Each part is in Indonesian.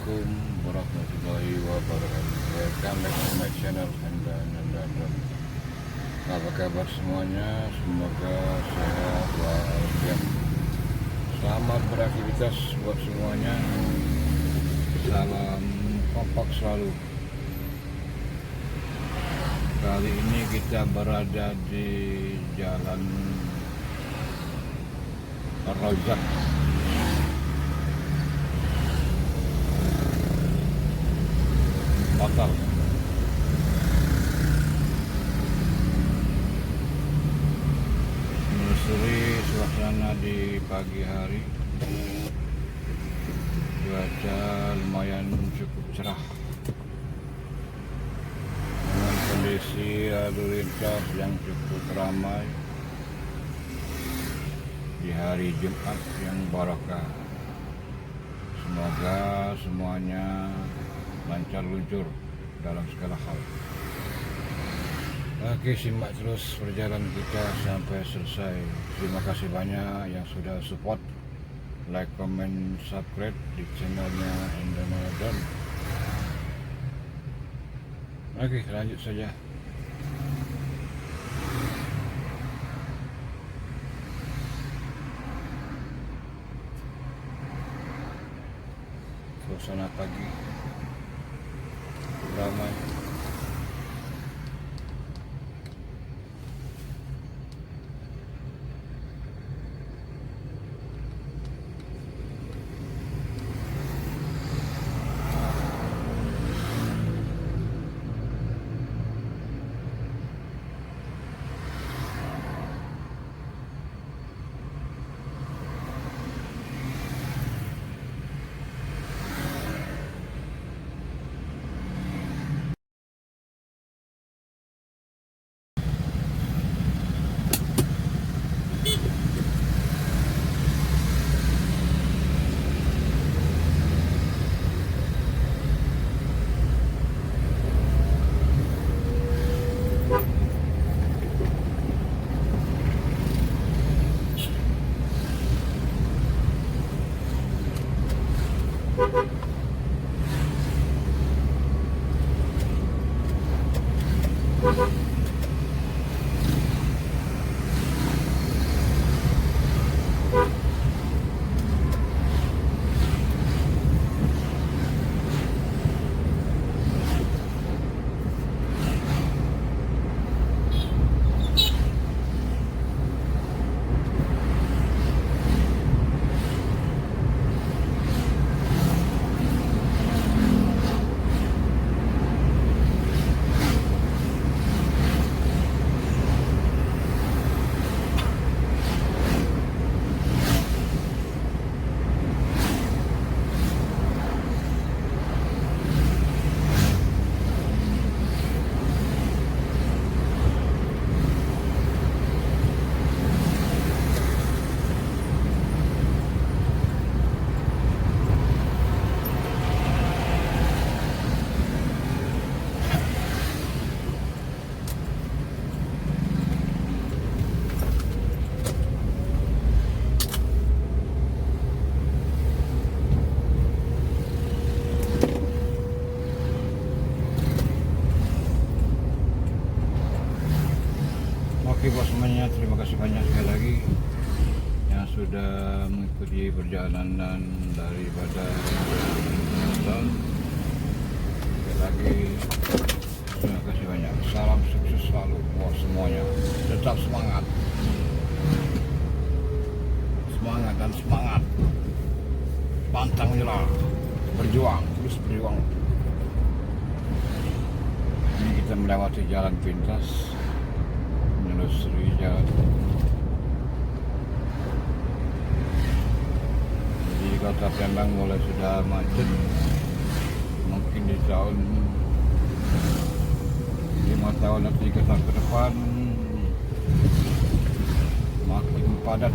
Assalamualaikum warahmatullahi wabarakatuh. Welcome back to my channel Anda Nandadon. Apa kabar semuanya? Semoga sehat walafiat. Selamat beraktivitas buat semuanya. Salam kompak selalu. Kali ini kita berada di Jalan Rozak, Batal. Menyusuri suasana di pagi hari. Cuaca lumayan cukup cerah dengan kondisi lalu lintas yang cukup ramai di hari Jumat yang barokah. Semoga semuanya lancar luncur dalam segala hal. Oke, simak terus perjalanan kita sampai selesai. Terima kasih banyak yang sudah support, like, comment, subscribe di channelnya Enda Nandadon. Oke, lanjut saja. Suasana pagi ramai. Oke bos semuanya, terima kasih banyak sekali lagi yang sudah mengikuti perjalanan daripada Nandadon. Sekali lagi terima kasih banyak. Salam sukses selalu buat semuanya. Tetap semangat, semangat dan semangat. Pantang menyerah, berjuang, terus berjuang. Ini kita melewati jalan pintas, menelusuri jalan. Di kota Palembang mulai sudah macet. Mungkin di tahun 5 tahun atau 3 tahun ke depan makin padat.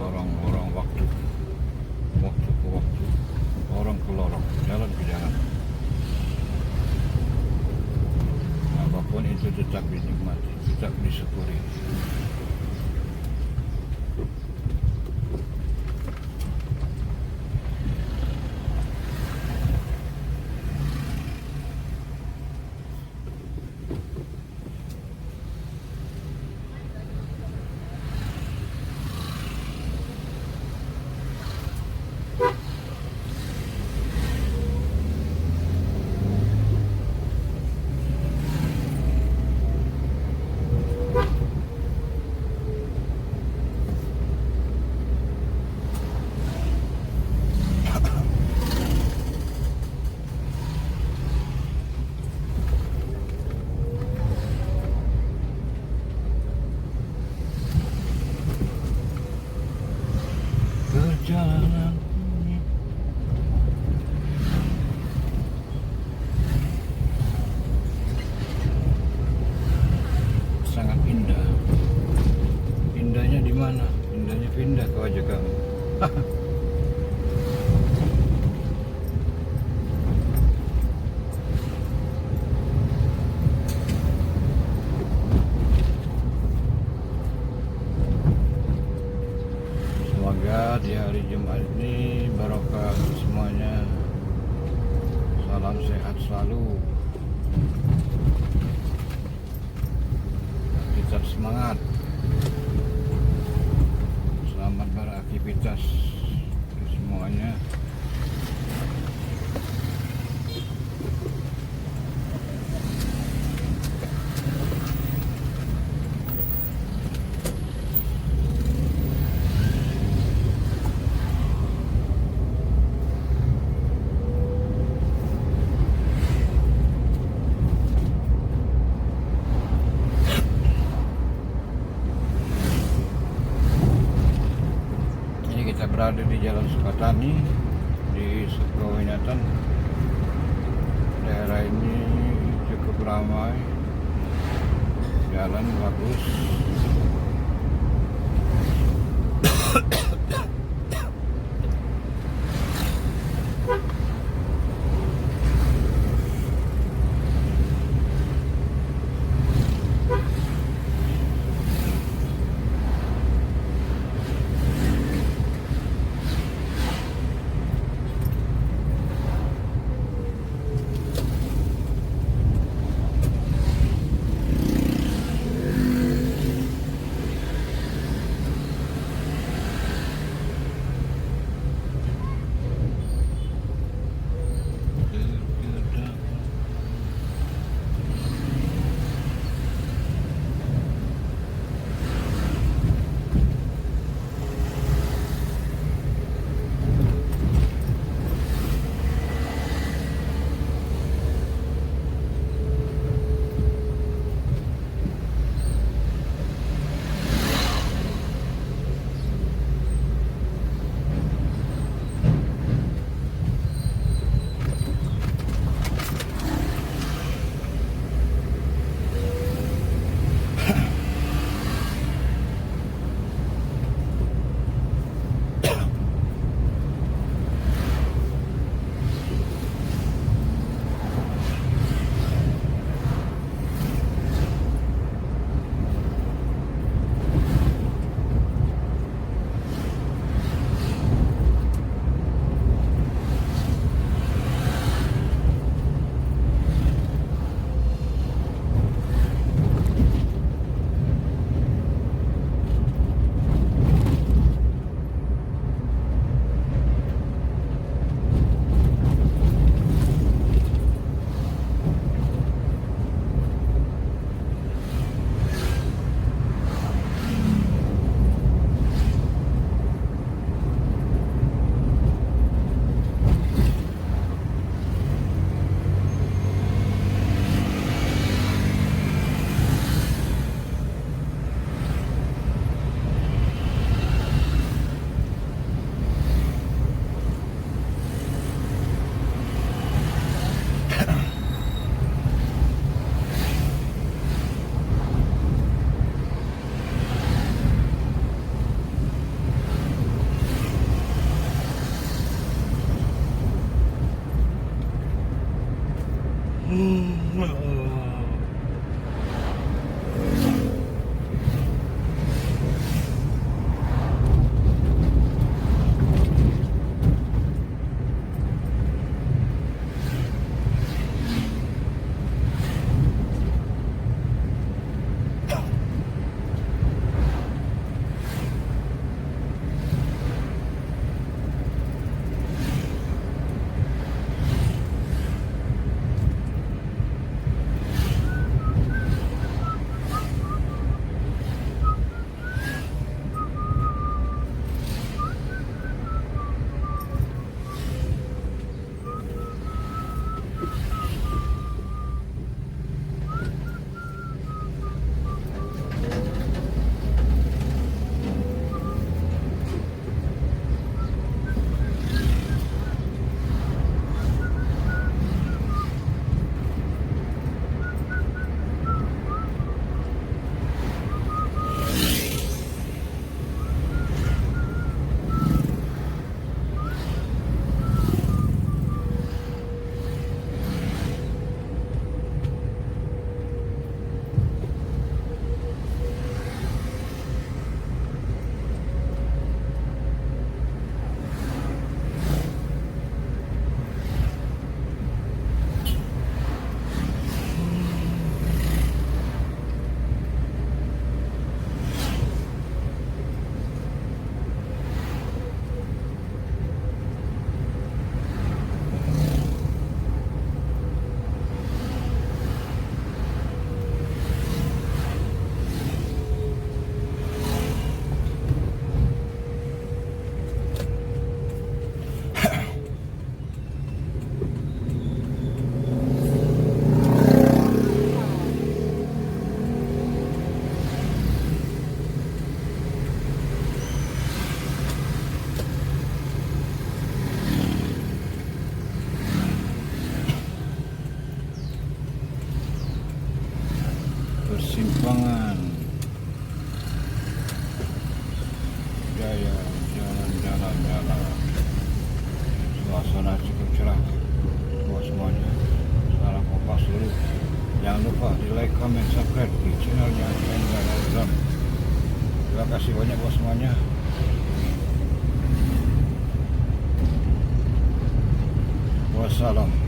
lorong-lorong waktu ke waktu, lorong ke lorong, jalan ke jalan. Apapun itu tetap dinikmati, tetap disyukuri. Perjalanan ini sangat indah. Indahnya di mana? Indahnya pindah ke wajah kamu. Semoga di hari Jumat ini barokah semuanya. Salam sehat selalu. Tetap semangat. Selamat beraktivitas semuanya. Kita berada di Jalan Sukatani di Sukawinatan. Daerah ini cukup ramai, jalan bagus. saya jalan-jalan. Suasana cukup cerah buat semuanya. Salam Kompas dulu. Jangan lupa di like, comment, subscribe di channelnya Hendra Azam. Terima kasih banyak buat semuanya. Wassalam.